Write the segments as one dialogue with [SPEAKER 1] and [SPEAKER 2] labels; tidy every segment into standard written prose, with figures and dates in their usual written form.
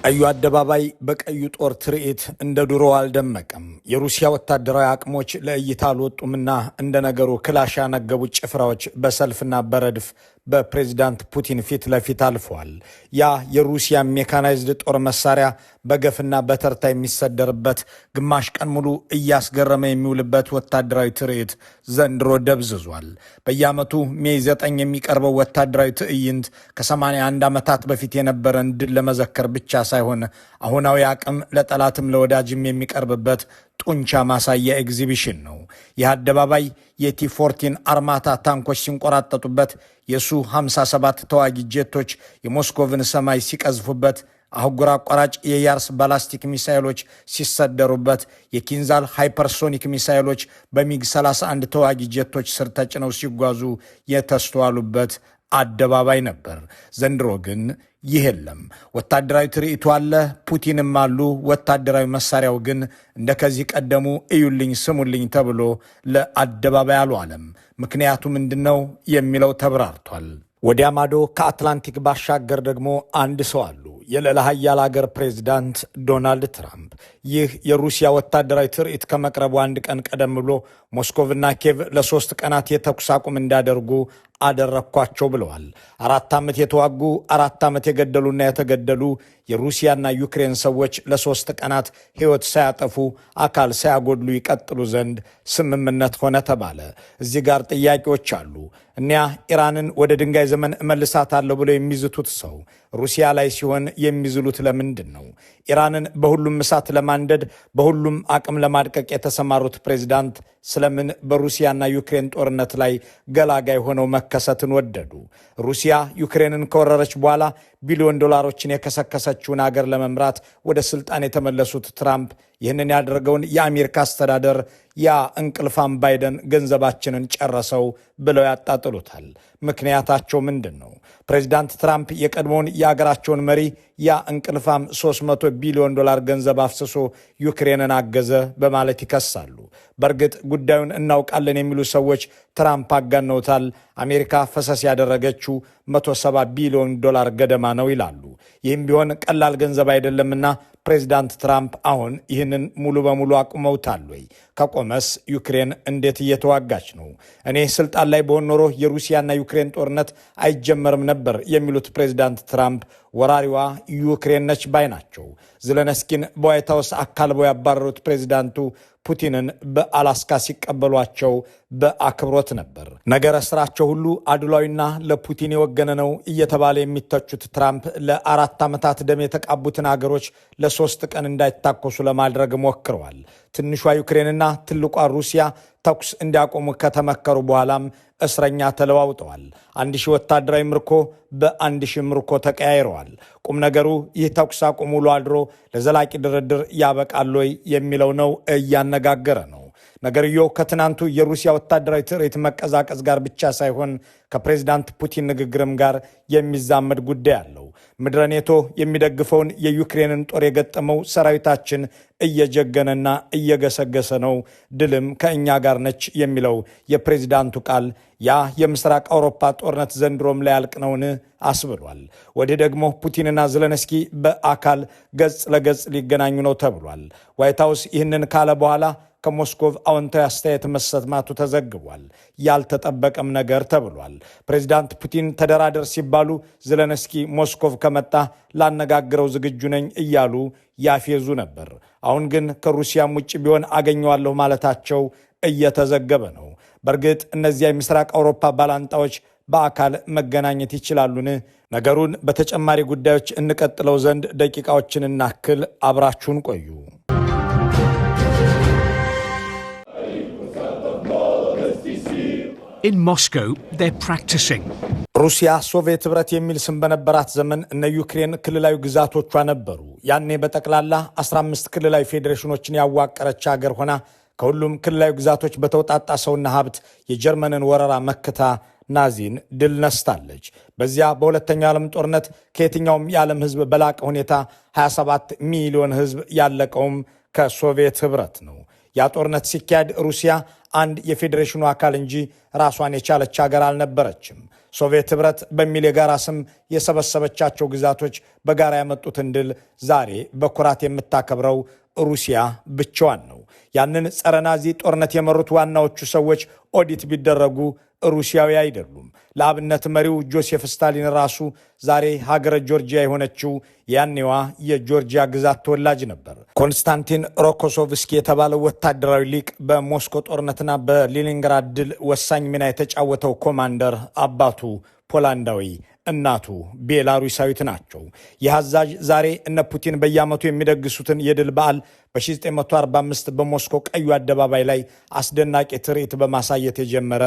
[SPEAKER 1] ቀዩ አደባባይ በቀዩ ጦር ትርኢት እንደ ድሮ አልደመቀም። የሩሲያ ወታደራዊ አቅሞች ለእይታ አልወጡምና እንደ ነገሩ ክላሽ ያነገቡ ጭፍራዎች በሰልፍና በረድፍ በፕሬዝዳንት ፑቲን ፊት ለፊት አልፈዋል። ያ የሩሲያ ሜካናይዝድ ጦር መሳሪያ በገፍና በተርታ የሚሰደርበት ግማሽ ቀን ሙሉ እያስገረመ የሚውልበት ወታደራዊ ትርኢት ዘንድሮ ደብዝዟል። በየዓመቱ ሜይ 9 የሚቀርበው ወታደራዊ ትዕይንት ከ81 ዓመታት በፊት የነበረን ድል ለመዘከር ብቻ ሳይሆን አሁናዊ አቅም ለጠላትም ለወዳጅም የሚቀርብበት ጡንቻ ማሳያ ኤግዚቢሽን ነው። ይህ አደባባይ የቲ-14 አርማታ ታንኮች ሲንቆራጠጡበት፣ የሱ-57 ተዋጊ ጄቶች የሞስኮቭን ሰማይ ሲቀዝፉበት፣ አህጉር አቋራጭ የያርስ ባላስቲክ ሚሳይሎች ሲሰደሩበት፣ የኪንዛል ሃይፐርሶኒክ ሚሳይሎች በሚግ 31 ተዋጊ ጄቶች ስር ተጭነው ሲጓዙ የተስተዋሉበት አደባባይ ነበር። ዘንድሮ ግን ይህ የለም። ወታደራዊ ትርኢቱ አለ፣ ፑቲንም አሉ። ወታደራዊ መሳሪያው ግን እንደ ከዚህ ቀደሙ እዩልኝ ስሙልኝ ተብሎ ለአደባባይ አልዋለም። ምክንያቱ ምንድነው የሚለው ተብራርቷል። ወዲያ ማዶ ከአትላንቲክ ባሻገር ደግሞ አንድ ሰው አሉ፣ የልዕለ ኃያል አገር ፕሬዝዳንት ዶናልድ ትራምፕ። ይህ የሩሲያ ወታደራዊ ትርኢት ከመቅረቡ አንድ ቀን ቀደም ብሎ ሞስኮቭና ኬቭ ለ3 ቀናት የተኩስ አቁም እንዳደርጉ አደረግኳቸው ብለዋል። 4 ዓመት የተዋጉ 4 ዓመት የገደሉና የተገደሉ የሩሲያና ዩክሬን ሰዎች ለ3 ቀናት ሕይወት ሳያጠፉ አካል ሳያጎድሉ ይቀጥሉ ዘንድ ስምምነት ሆነ ተባለ። እዚህ ጋር ጥያቄዎች አሉ። እኒያ ኢራንን ወደ ድንጋይ ዘመን እመልሳታለሁ ብለው የሚዝቱት ሰው ሩሲያ ላይ ሲሆን የሚዝሉት ለምንድን ነው? ኢራንን በሁሉም እሳት ለማንደድ በሁሉም አቅም ለማድቀቅ የተሰማሩት ፕሬዝዳንት ስለምን በሩሲያና ዩክሬን ጦርነት ላይ ገላጋይ ሆነው መከሰትን ወደዱ? ሩሲያ ዩክሬንን ከወረረች በኋላ ቢሊዮን ዶላሮችን የከሰከሰችውን አገር ለመምራት ወደ ስልጣን የተመለሱት ትራምፕ ይህንን ያደረገውን የአሜሪካ አስተዳደር ያ እንቅልፋም ባይደን ገንዘባችንን ጨረሰው ብለው ያጣጥሉታል። ምክንያታቸው ምንድን ነው? ፕሬዚዳንት ትራምፕ የቀድሞውን የአገራቸውን መሪ ያ እንቅልፋም 300 ቢሊዮን ዶላር ገንዘብ አፍስሶ ዩክሬንን አገዘ በማለት ይከሳሉ። በእርግጥ ጉዳዩን እናውቃለን የሚሉ ሰዎች ትራምፕ አጋነውታል። አሜሪካ ፈሰስ ያደረገችው 170 ቢሊዮን ዶላር ገደማ ነው ይላሉ። ይህም ቢሆን ቀላል ገንዘብ አይደለምና ፕሬዚዳንት ትራምፕ አሁን ይህንን ሙሉ በሙሉ አቁመውታል ወይ? ከቆመስ ዩክሬን እንዴት እየተዋጋች ነው? እኔ ስልጣን ላይ በሆን ኖሮ የሩሲያና ዩክሬን ጦርነት አይጀመርም ነበር የሚሉት ፕሬዚዳንት ትራምፕ ወራሪዋ ዩክሬን ነች ባይ ናቸው። ዘለንስኪን በዋይት ሃውስ አካልበው ያባረሩት ፕሬዚዳንቱ ፑቲንን በአላስካ ሲቀበሏቸው በአክብሮት ነበር። ነገረ ስራቸው ሁሉ አድሏዊና ለፑቲን የወገነ ነው እየተባለ የሚተቹት ትራምፕ ለ4 ዓመታት ደም የተቃቡትን አገሮች ለ3 ቀን እንዳይታኮሱ ለማድረግ ሞክረዋል። ትንሿ ዩክሬንና ትልቋ ሩሲያ ተኩስ እንዲያቆሙ ከተመከሩ በኋላም እስረኛ ተለዋውጠዋል። 1000 ወታደራዊ ምርኮ በ1000 ምርኮ ተቀያይረዋል። ቁም ነገሩ ይህ ተኩስ አቁም ውሎ አድሮ ለዘላቂ ድርድር ያበቃል ወይ የሚለው ነው እያነጋገረ ነው። ነገርየው ከትናንቱ የሩሲያ ወታደራዊ ትርኢት መቀዛቀዝ ጋር ብቻ ሳይሆን ከፕሬዝዳንት ፑቲን ንግግርም ጋር የሚዛመድ ጉዳይ አለው። ምድረ ኔቶ የሚደግፈውን የዩክሬንን ጦር የገጠመው ሰራዊታችን እየጀገነና እየገሰገሰ ነው፣ ድልም ከእኛ ጋር ነች የሚለው የፕሬዝዳንቱ ቃል ያ የምስራቅ አውሮፓ ጦርነት ዘንድሮም ላይ ያልቅ ነውን አስብሏል። ወዲህ ደግሞ ፑቲንና ዘለንስኪ በአካል ገጽ ለገጽ ሊገናኙ ነው ተብሏል። ዋይት ሃውስ ይህንን ካለ በኋላ ከሞስኮቭ አዎንታዊ አስተያየት መሰማቱ ተዘግቧል። ያልተጠበቀም ነገር ተብሏል። ፕሬዚዳንት ፑቲን ተደራደር ሲባሉ ዘለንስኪ ሞስኮቭ ከመጣ ላነጋግረው ዝግጁ ነኝ እያሉ ያፌዙ ነበር። አሁን ግን ከሩሲያም ውጭ ቢሆን አገኘዋለሁ ማለታቸው እየተዘገበ ነው። በእርግጥ እነዚያ የምስራቅ አውሮፓ ባላንጣዎች በአካል መገናኘት ይችላሉን? ነገሩን በተጨማሪ ጉዳዮች እንቀጥለው ዘንድ ደቂቃዎችን እናክል። አብራችሁን ቆዩ።
[SPEAKER 2] In Moscow, they're practicing.
[SPEAKER 1] ሩሲያ ሶቪየት ህብረት የሚል ስም በነበራት ዘመን እነ ዩክሬን ክልላዊ ግዛቶቿ ነበሩ። ያኔ በጠቅላላ 15 ክልላዊ ፌዴሬሽኖችን ያዋቀረች ሀገር ሆና ከሁሉም ክልላዊ ግዛቶች በተውጣጣ ሰውና ሀብት የጀርመንን ወረራ መክታ ናዚን ድል ነስታለች። በዚያ በሁለተኛው ዓለም ጦርነት ከየትኛውም የዓለም ህዝብ በላቀ ሁኔታ 27 ሚሊዮን ህዝብ ያለቀውም ከሶቪየት ህብረት ነው። ያ ጦርነት ሲካሄድ ሩሲያ አንድ የፌዴሬሽኑ አካል እንጂ ራሷን የቻለች ሀገር አልነበረችም። ሶቪየት ህብረት በሚል የጋራ ስም የሰበሰበቻቸው ግዛቶች በጋራ ያመጡትን ድል ዛሬ በኩራት የምታከብረው ሩሲያ ብቻዋን ነው። ያንን ጸረ ናዚ ጦርነት የመሩት ዋናዎቹ ሰዎች ኦዲት ቢደረጉ ሩሲያዊ አይደሉም። ለአብነት መሪው ጆሴፍ ስታሊን ራሱ ዛሬ ሀገረ ጆርጂያ የሆነችው ያኔዋ የጆርጂያ ግዛት ተወላጅ ነበር። ኮንስታንቲን ሮኮሶቭስኪ የተባለው ወታደራዊ ሊቅ በሞስኮ ጦርነትና በሌኒንግራድ ድል ወሳኝ ሚና የተጫወተው ኮማንደር አባቱ ፖላንዳዊ እናቱ ቤላሩሳዊት ናቸው። ይህ አዛዥ ዛሬ እነ ፑቲን በየዓመቱ የሚደግሱትን የድል በዓል በ1945 በሞስኮ ቀዩ አደባባይ ላይ አስደናቂ ትርኢት በማሳየት የጀመረ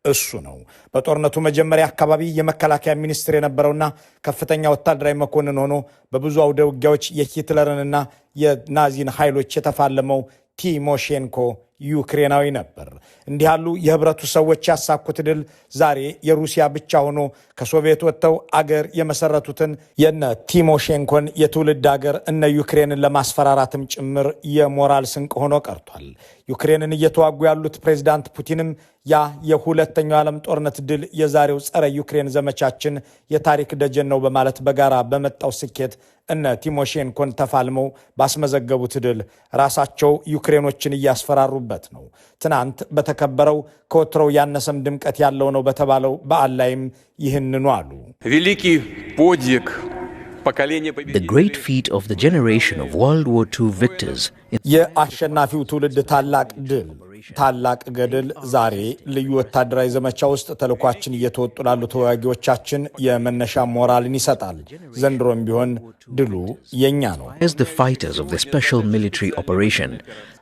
[SPEAKER 1] እሱ ነው። በጦርነቱ መጀመሪያ አካባቢ የመከላከያ ሚኒስትር የነበረውና ከፍተኛ ወታደራዊ መኮንን ሆኖ በብዙ አውደ ውጊያዎች የሂትለርንና የናዚን ኃይሎች የተፋለመው ቲሞሼንኮ ዩክሬናዊ ነበር። እንዲህ ያሉ የህብረቱ ሰዎች ያሳኩት ድል ዛሬ የሩሲያ ብቻ ሆኖ ከሶቪየት ወጥተው አገር የመሰረቱትን የነ ቲሞሼንኮን የትውልድ አገር እነ ዩክሬንን ለማስፈራራትም ጭምር የሞራል ስንቅ ሆኖ ቀርቷል። ዩክሬንን እየተዋጉ ያሉት ፕሬዝዳንት ፑቲንም ያ የሁለተኛው ዓለም ጦርነት ድል የዛሬው ጸረ ዩክሬን ዘመቻችን የታሪክ ደጀን ነው በማለት በጋራ በመጣው ስኬት እነ ቲሞሼንኮን ተፋልመው ባስመዘገቡት ድል ራሳቸው ዩክሬኖችን እያስፈራሩበት ነው። ትናንት በተከበረው ከወትሮው ያነሰም ድምቀት ያለው ነው በተባለው በዓል ላይም ይህንኑ አሉ።
[SPEAKER 3] The great feat of the generation of World War II victors.
[SPEAKER 1] የአሸናፊው ትውልድ ታላቅ ድል ታላቅ ገድል ዛሬ ልዩ ወታደራዊ ዘመቻ ውስጥ ተልኳችን እየተወጡ ላሉ ተዋጊዎቻችን የመነሻ ሞራልን ይሰጣል። ዘንድሮም ቢሆን ድሉ የኛ ነው።
[SPEAKER 3] As the fighters of the special military operation,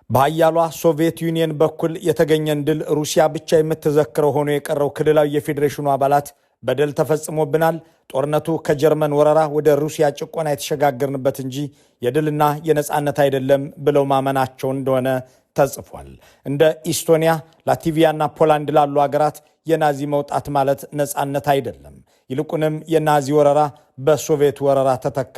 [SPEAKER 1] በኃያሏ ሶቪየት ዩኒየን በኩል የተገኘን ድል ሩሲያ ብቻ የምትዘክረው ሆኖ የቀረው ክልላዊ የፌዴሬሽኑ አባላት በደል ተፈጽሞብናል፣ ጦርነቱ ከጀርመን ወረራ ወደ ሩሲያ ጭቆና የተሸጋገርንበት እንጂ የድልና የነጻነት አይደለም ብለው ማመናቸው እንደሆነ ተጽፏል። እንደ ኢስቶኒያ፣ ላትቪያና ፖላንድ ላሉ ሀገራት የናዚ መውጣት ማለት ነጻነት አይደለም፣ ይልቁንም የናዚ ወረራ በሶቪየት ወረራ ተተካ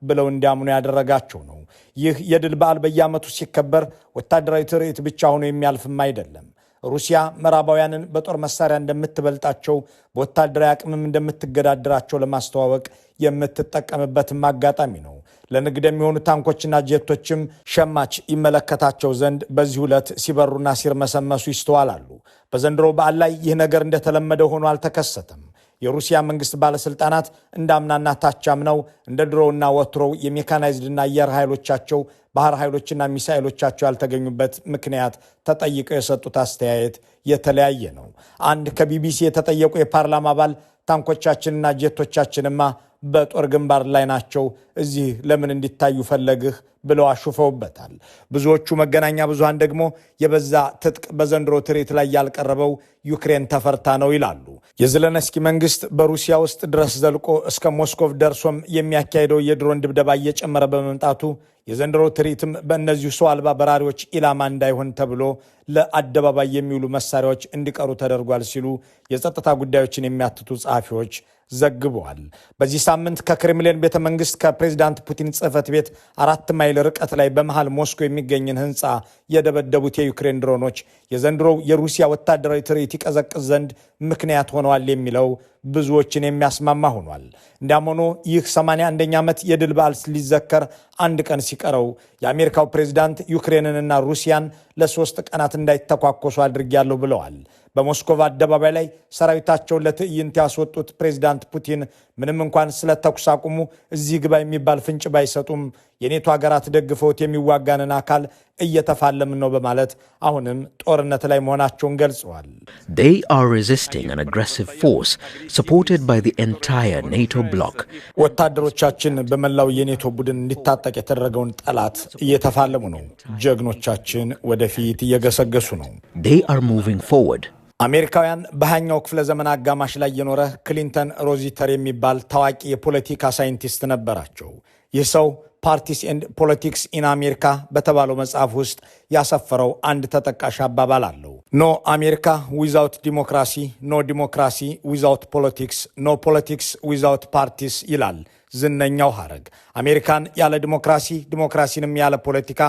[SPEAKER 1] ብለው እንዲያምኑ ያደረጋቸው ነው። ይህ የድል በዓል በየዓመቱ ሲከበር ወታደራዊ ትርኢት ብቻ ሆኖ የሚያልፍም አይደለም። ሩሲያ ምዕራባውያንን በጦር መሳሪያ እንደምትበልጣቸው በወታደራዊ አቅምም እንደምትገዳደራቸው ለማስተዋወቅ የምትጠቀምበትም አጋጣሚ ነው። ለንግድ የሚሆኑ ታንኮችና ጄቶችም ሸማች ይመለከታቸው ዘንድ በዚህ ዕለት ሲበሩና ሲርመሰመሱ ይስተዋላሉ። በዘንድሮ በዓል ላይ ይህ ነገር እንደተለመደ ሆኖ አልተከሰተም። የሩሲያ መንግስት ባለስልጣናት እንዳምናና ታቻምነው እንደ ድሮውና ወትሮው የሜካናይዝድና አየር ኃይሎቻቸው ባህር ኃይሎችና ሚሳኤሎቻቸው ያልተገኙበት ምክንያት ተጠይቀው የሰጡት አስተያየት የተለያየ ነው። አንድ ከቢቢሲ የተጠየቁ የፓርላማ አባል ታንኮቻችንና ጄቶቻችንማ በጦር ግንባር ላይ ናቸው፣ እዚህ ለምን እንዲታዩ ፈለግህ ብለው አሹፈውበታል። ብዙዎቹ መገናኛ ብዙሃን ደግሞ የበዛ ትጥቅ በዘንድሮ ትርኢት ላይ ያልቀረበው ዩክሬን ተፈርታ ነው ይላሉ። የዜሌንስኪ መንግስት በሩሲያ ውስጥ ድረስ ዘልቆ እስከ ሞስኮቭ ደርሶም የሚያካሄደው የድሮን ድብደባ እየጨመረ በመምጣቱ የዘንድሮ ትርኢትም በእነዚሁ ሰው አልባ በራሪዎች ኢላማ እንዳይሆን ተብሎ ለአደባባይ የሚውሉ መሳሪያዎች እንዲቀሩ ተደርጓል ሲሉ የጸጥታ ጉዳዮችን የሚያትቱ ጸሐፊዎች ዘግበዋል። በዚህ ሳምንት ከክሬምሊን ቤተ መንግስት ከፕሬዝዳንት ፑቲን ጽሕፈት ቤት 4 ማይል ርቀት ላይ በመሃል ሞስኮ የሚገኝን ህንፃ የደበደቡት የዩክሬን ድሮኖች የዘንድሮው የሩሲያ ወታደራዊ ትርኢት ይቀዘቅዝ ዘንድ ምክንያት ሆነዋል የሚለው ብዙዎችን የሚያስማማ ሆኗል። እንዲያም ሆኖ ይህ 81ኛ ዓመት የድል በዓል ሊዘከር አንድ ቀን ሲቀረው የአሜሪካው ፕሬዝዳንት ዩክሬንንና ሩሲያን ለ3 ቀናት እንዳይተኳኮሱ አድርጌያለሁ ብለዋል። በሞስኮቭ አደባባይ ላይ ሰራዊታቸውን ለትዕይንት ያስወጡት ፕሬዝዳንት ፑቲን ምንም እንኳን ስለ ተኩስ አቁሙ እዚህ ግባ የሚባል ፍንጭ ባይሰጡም የኔቶ ሀገራት ደግፈውት የሚዋጋንን አካል እየተፋለምን ነው በማለት አሁንም ጦርነት ላይ መሆናቸውን ገልጸዋል።
[SPEAKER 3] They are resisting an aggressive force supported by the entire NATO bloc.
[SPEAKER 1] ወታደሮቻችን በመላው የኔቶ ቡድን እንዲታጠቅ የተደረገውን ጠላት እየተፋለሙ ነው። ጀግኖቻችን ወደፊት እየገሰገሱ ነው።
[SPEAKER 3] They are moving forward.
[SPEAKER 1] አሜሪካውያን በ20ኛው ክፍለ ዘመን አጋማሽ ላይ የኖረ ክሊንተን ሮዚተር የሚባል ታዋቂ የፖለቲካ ሳይንቲስት ነበራቸው። ይህ ሰው ፓርቲስ ኤንድ ፖለቲክስ ኢን አሜሪካ በተባለው መጽሐፍ ውስጥ ያሰፈረው አንድ ተጠቃሽ አባባል አለው። ኖ አሜሪካ ዊዛውት ዲሞክራሲ፣ ኖ ዲሞክራሲ ዊዛውት ፖለቲክስ፣ ኖ ፖለቲክስ ዊዛውት ፓርቲስ ይላል። ዝነኛው ሐረግ። አሜሪካን ያለ ዲሞክራሲ፣ ዲሞክራሲንም ያለ ፖለቲካ፣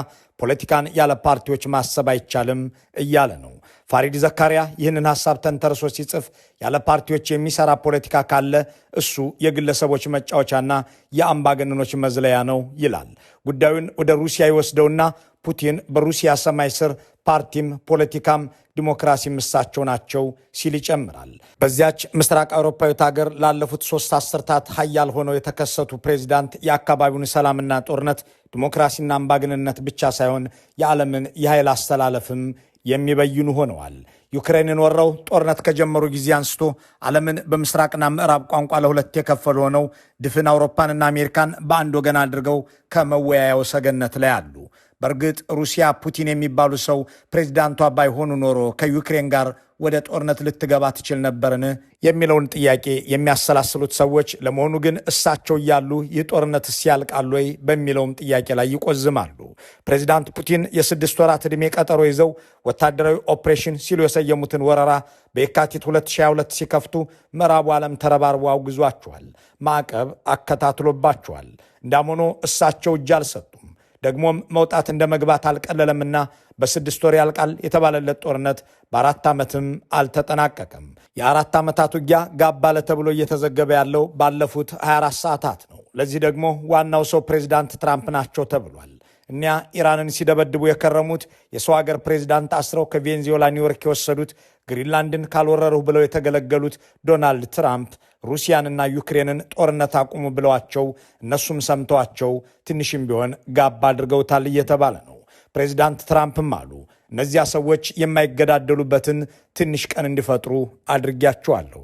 [SPEAKER 1] ፖለቲካን ያለ ፓርቲዎች ማሰብ አይቻልም እያለ ነው። ፋሪድ ዘካሪያ ይህንን ሐሳብ ተንተርሶ ሲጽፍ ያለ ፓርቲዎች የሚሰራ ፖለቲካ ካለ እሱ የግለሰቦች መጫወቻና የአምባገነኖች መዝለያ ነው ይላል። ጉዳዩን ወደ ሩሲያ ይወስደውና ፑቲን በሩሲያ ሰማይ ስር ፓርቲም ፖለቲካም ዲሞክራሲም እሳቸው ናቸው ሲል ይጨምራል። በዚያች ምስራቅ አውሮፓዊት ሀገር ላለፉት 3 አስርታት ሀያል ሆነው የተከሰቱ ፕሬዚዳንት የአካባቢውን ሰላምና ጦርነት ዲሞክራሲና አምባገነንነት ብቻ ሳይሆን የዓለምን የኃይል አስተላለፍም የሚበይኑ ሆነዋል። ዩክሬንን ወረው ጦርነት ከጀመሩ ጊዜ አንስቶ ዓለምን በምስራቅና ምዕራብ ቋንቋ ለሁለት የከፈሉ ሆነው ድፍን አውሮፓንና አሜሪካን በአንድ ወገን አድርገው ከመወያያው ሰገነት ላይ አሉ። በእርግጥ ሩሲያ ፑቲን የሚባሉ ሰው ፕሬዚዳንቷ ባይሆኑ ኖሮ ከዩክሬን ጋር ወደ ጦርነት ልትገባ ትችል ነበርን የሚለውን ጥያቄ የሚያሰላስሉት ሰዎች ለመሆኑ ግን እሳቸው እያሉ ይህ ጦርነት ያልቃል ወይ በሚለውም ጥያቄ ላይ ይቆዝማሉ። ፕሬዚዳንት ፑቲን የ6 ወራት ዕድሜ ቀጠሮ ይዘው ወታደራዊ ኦፕሬሽን ሲሉ የሰየሙትን ወረራ በየካቲት 2022 ሲከፍቱ ምዕራቡ ዓለም ተረባርቦ አውግዟቸዋል። ማዕቀብ አከታትሎባቸዋል። እንዳም ሆኖ እሳቸው እጅ አልሰጡም። ደግሞም መውጣት እንደ መግባት አልቀለለምና በ6 ወር ያልቃል የተባለለት ጦርነት በ4 ዓመትም አልተጠናቀቀም። የ4 ዓመታት ውጊያ ጋብ አለ ተብሎ እየተዘገበ ያለው ባለፉት 24 ሰዓታት ነው። ለዚህ ደግሞ ዋናው ሰው ፕሬዚዳንት ትራምፕ ናቸው ተብሏል። እኒያ ኢራንን ሲደበድቡ የከረሙት የሰው ሀገር ፕሬዚዳንት አስረው ከቬንዙዌላ ኒውዮርክ የወሰዱት ግሪንላንድን ካልወረሩ ብለው የተገለገሉት ዶናልድ ትራምፕ ሩሲያንና ዩክሬንን ጦርነት አቁሙ ብለዋቸው እነሱም ሰምተዋቸው ትንሽም ቢሆን ጋብ አድርገውታል እየተባለ ነው። ፕሬዚዳንት ትራምፕም አሉ እነዚያ ሰዎች የማይገዳደሉበትን ትንሽ ቀን እንዲፈጥሩ አድርጊያቸዋለሁ።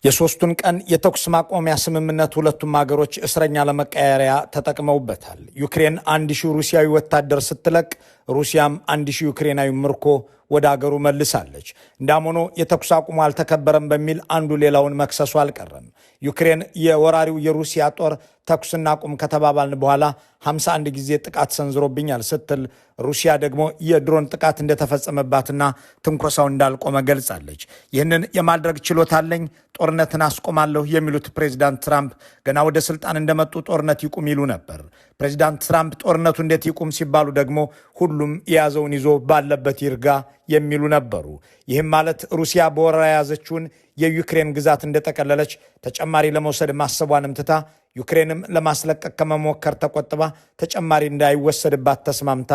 [SPEAKER 1] የሶስቱን ቀን የተኩስ ማቆሚያ ስምምነት ሁለቱም ሀገሮች እስረኛ ለመቀየሪያ ተጠቅመውበታል። ዩክሬን 1000 ሩሲያዊ ወታደር ስትለቅ ሩሲያም 1000 ዩክሬናዊ ምርኮ ወደ አገሩ መልሳለች። እንዳም ሆኖ የተኩስ አቁሙ አልተከበረም በሚል አንዱ ሌላውን መክሰሱ አልቀረም። ዩክሬን የወራሪው የሩሲያ ጦር ተኩስና አቁም ከተባባልን በኋላ 51 ጊዜ ጥቃት ሰንዝሮብኛል ስትል፣ ሩሲያ ደግሞ የድሮን ጥቃት እንደተፈጸመባትና ትንኮሳው እንዳልቆመ ገልጻለች። ይህንን የማድረግ ችሎታ አለኝ፣ ጦርነትን አስቆማለሁ የሚሉት ፕሬዚዳንት ትራምፕ ገና ወደ ስልጣን እንደመጡ ጦርነት ይቁም ይሉ ነበር። ፕሬዚዳንት ትራምፕ ጦርነቱ እንዴት ይቁም ሲባሉ ደግሞ ሁሉም የያዘውን ይዞ ባለበት ይርጋ የሚሉ ነበሩ። ይህም ማለት ሩሲያ በወረራ የያዘችውን የዩክሬን ግዛት እንደጠቀለለች ተጨማሪ ለመውሰድ ማሰቧንም ትታ ዩክሬንም ለማስለቀቅ ከመሞከር ተቆጥባ ተጨማሪ እንዳይወሰድባት ተስማምታ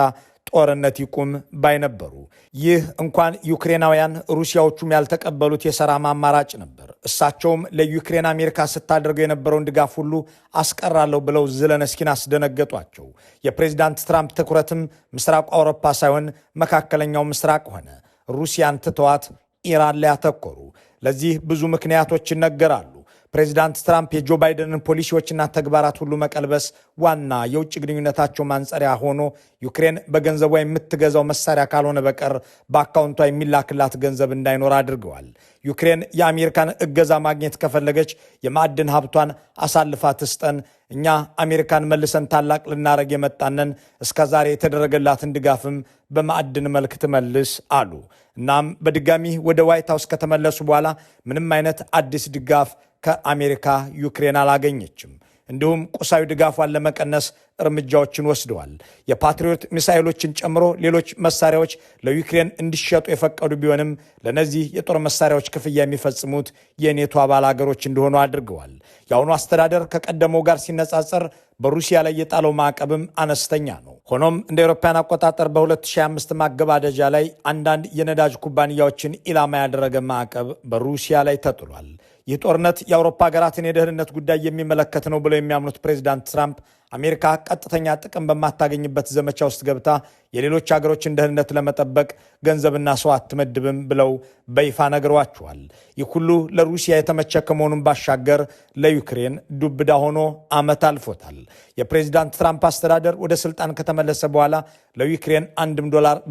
[SPEAKER 1] ጦርነት ይቁም ባይነበሩ። ይህ እንኳን ዩክሬናውያን ሩሲያዎቹም ያልተቀበሉት የሰላም አማራጭ ነበር። እሳቸውም ለዩክሬን አሜሪካ ስታደርገው የነበረውን ድጋፍ ሁሉ አስቀራለሁ ብለው ዘለንስኪን አስደነገጧቸው። የፕሬዚዳንት ትራምፕ ትኩረትም ምስራቅ አውሮፓ ሳይሆን መካከለኛው ምስራቅ ሆነ። ሩሲያን ትተዋት ኢራን ላይ አተኮሩ። ለዚህ ብዙ ምክንያቶች ይነገራሉ። ፕሬዚዳንት ትራምፕ የጆ ባይደንን ፖሊሲዎችና ተግባራት ሁሉ መቀልበስ ዋና የውጭ ግንኙነታቸው ማንጸሪያ ሆኖ ዩክሬን በገንዘቧ የምትገዛው መሳሪያ ካልሆነ በቀር በአካውንቷ የሚላክላት ገንዘብ እንዳይኖር አድርገዋል። ዩክሬን የአሜሪካን እገዛ ማግኘት ከፈለገች የማዕድን ሀብቷን አሳልፋ ትስጠን፣ እኛ አሜሪካን መልሰን ታላቅ ልናረግ የመጣነን፣ እስከዛሬ የተደረገላትን ድጋፍም በማዕድን መልክ ትመልስ አሉ። እናም በድጋሚ ወደ ዋይት ሃውስ ከተመለሱ በኋላ ምንም አይነት አዲስ ድጋፍ ከአሜሪካ ዩክሬን አላገኘችም። እንዲሁም ቁሳዊ ድጋፏን ለመቀነስ እርምጃዎችን ወስደዋል። የፓትሪዮት ሚሳኤሎችን ጨምሮ ሌሎች መሳሪያዎች ለዩክሬን እንዲሸጡ የፈቀዱ ቢሆንም ለነዚህ የጦር መሳሪያዎች ክፍያ የሚፈጽሙት የኔቶ አባል ሀገሮች እንደሆኑ አድርገዋል። የአሁኑ አስተዳደር ከቀደመው ጋር ሲነጻጸር በሩሲያ ላይ የጣለው ማዕቀብም አነስተኛ ነው። ሆኖም እንደ አውሮፓውያን አቆጣጠር በ2025 ማገባደጃ ላይ አንዳንድ የነዳጅ ኩባንያዎችን ኢላማ ያደረገ ማዕቀብ በሩሲያ ላይ ተጥሏል። ይህ ጦርነት የአውሮፓ ሀገራትን የደህንነት ጉዳይ የሚመለከት ነው ብለው የሚያምኑት ፕሬዚዳንት ትራምፕ አሜሪካ ቀጥተኛ ጥቅም በማታገኝበት ዘመቻ ውስጥ ገብታ የሌሎች ሀገሮችን ደህንነት ለመጠበቅ ገንዘብና ሰው አትመድብም ብለው በይፋ ነግረዋቸዋል። ይህ ሁሉ ለሩሲያ የተመቸ ከመሆኑን ባሻገር ለዩክሬን ዱብዳ ሆኖ ዓመት አልፎታል። የፕሬዚዳንት ትራምፕ አስተዳደር ወደ ስልጣን ከተመለሰ በኋላ ለዩክሬን $1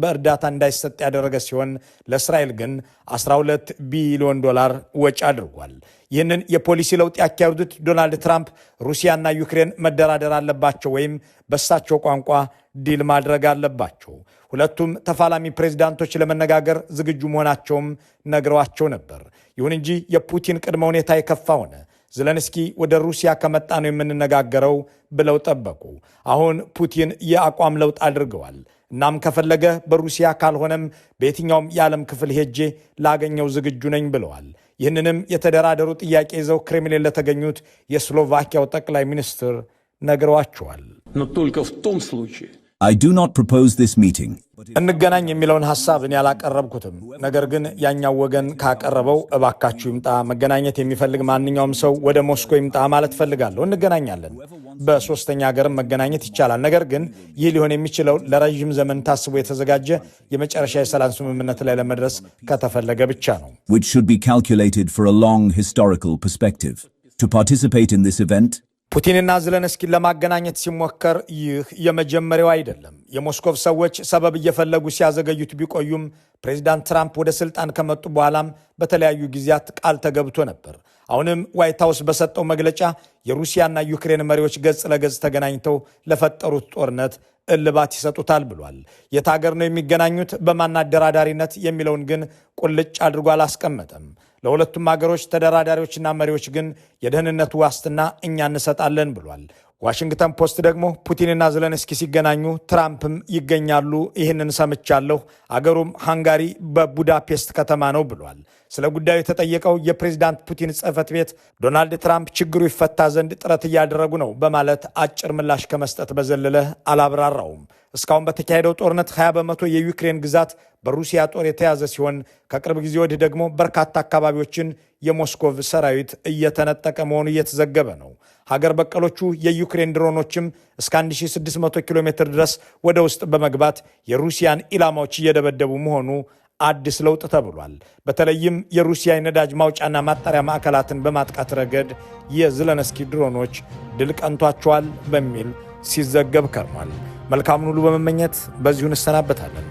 [SPEAKER 1] በእርዳታ እንዳይሰጥ ያደረገ ሲሆን ለእስራኤል ግን $12 ቢሊዮን ወጪ አድርጓል። ይህንን የፖሊሲ ለውጥ ያካሄዱት ዶናልድ ትራምፕ ሩሲያና ዩክሬን መደራደር አለባቸው ወይም በሳቸው ቋንቋ ዲል ማድረግ አለባቸው። ሁለቱም ተፋላሚ ፕሬዝዳንቶች ለመነጋገር ዝግጁ መሆናቸውም ነግረዋቸው ነበር። ይሁን እንጂ የፑቲን ቅድመ ሁኔታ የከፋ ሆነ። ዘለንስኪ ወደ ሩሲያ ከመጣ ነው የምንነጋገረው ብለው ጠበቁ። አሁን ፑቲን የአቋም ለውጥ አድርገዋል። እናም ከፈለገ በሩሲያ ካልሆነም በየትኛውም የዓለም ክፍል ሄጄ ላገኘው ዝግጁ ነኝ ብለዋል። ይህንንም የተደራደሩ ጥያቄ ይዘው ክሬምሊን ለተገኙት የስሎቫኪያው ጠቅላይ ሚኒስትር ነግረዋቸዋል።
[SPEAKER 4] I do not propose this meeting.
[SPEAKER 1] እንገናኝ የሚለውን ሐሳብ እኔ አላቀረብኩትም። ነገር ግን ያኛው ወገን ካቀረበው እባካችሁ ይምጣ፣ መገናኘት የሚፈልግ ማንኛውም ሰው ወደ ሞስኮ ይምጣ ማለት ፈልጋለሁ። እንገናኛለን። በሶስተኛ ሀገርም መገናኘት ይቻላል። ነገር ግን ይህ ሊሆን የሚችለው ለረጅም ዘመን ታስቦ የተዘጋጀ የመጨረሻ የሰላም ስምምነት ላይ ለመድረስ ከተፈለገ ብቻ ነው።
[SPEAKER 4] Which should be calculated for a long historical perspective. To participate in this event,
[SPEAKER 1] ፑቲንና ዘለንስኪን ለማገናኘት ሲሞከር ይህ የመጀመሪያው አይደለም። የሞስኮቭ ሰዎች ሰበብ እየፈለጉ ሲያዘገዩት ቢቆዩም ፕሬዚዳንት ትራምፕ ወደ ስልጣን ከመጡ በኋላም በተለያዩ ጊዜያት ቃል ተገብቶ ነበር። አሁንም ዋይት ሃውስ በሰጠው መግለጫ የሩሲያና ዩክሬን መሪዎች ገጽ ለገጽ ተገናኝተው ለፈጠሩት ጦርነት እልባት ይሰጡታል ብሏል። የት ሀገር ነው የሚገናኙት፣ በማን አደራዳሪነት የሚለውን ግን ቁልጭ አድርጎ አላስቀመጠም። ለሁለቱም ሀገሮች ተደራዳሪዎችና መሪዎች ግን የደህንነት ዋስትና እኛ እንሰጣለን ብሏል። ዋሽንግተን ፖስት ደግሞ ፑቲንና ዘለንስኪ ሲገናኙ ትራምፕም ይገኛሉ፣ ይህንን ሰምቻለሁ፣ አገሩም ሃንጋሪ በቡዳፔስት ከተማ ነው ብሏል። ስለ ጉዳዩ የተጠየቀው የፕሬዝዳንት ፑቲን ጽሕፈት ቤት ዶናልድ ትራምፕ ችግሩ ይፈታ ዘንድ ጥረት እያደረጉ ነው በማለት አጭር ምላሽ ከመስጠት በዘለለ አላብራራውም። እስካሁን በተካሄደው ጦርነት 20 በመቶ የዩክሬን ግዛት በሩሲያ ጦር የተያዘ ሲሆን ከቅርብ ጊዜ ወዲህ ደግሞ በርካታ አካባቢዎችን የሞስኮቭ ሰራዊት እየተነጠቀ መሆኑ እየተዘገበ ነው። ሀገር በቀሎቹ የዩክሬን ድሮኖችም እስከ 1600 ኪሎ ሜትር ድረስ ወደ ውስጥ በመግባት የሩሲያን ኢላማዎች እየደበደቡ መሆኑ አዲስ ለውጥ ተብሏል። በተለይም የሩሲያ የነዳጅ ማውጫና ማጣሪያ ማዕከላትን በማጥቃት ረገድ የዘለንስኪ ድሮኖች ድል ቀንቷቸዋል በሚል ሲዘገብ ከርሟል። መልካሙን ሁሉ በመመኘት በዚሁ እንሰናበታለን።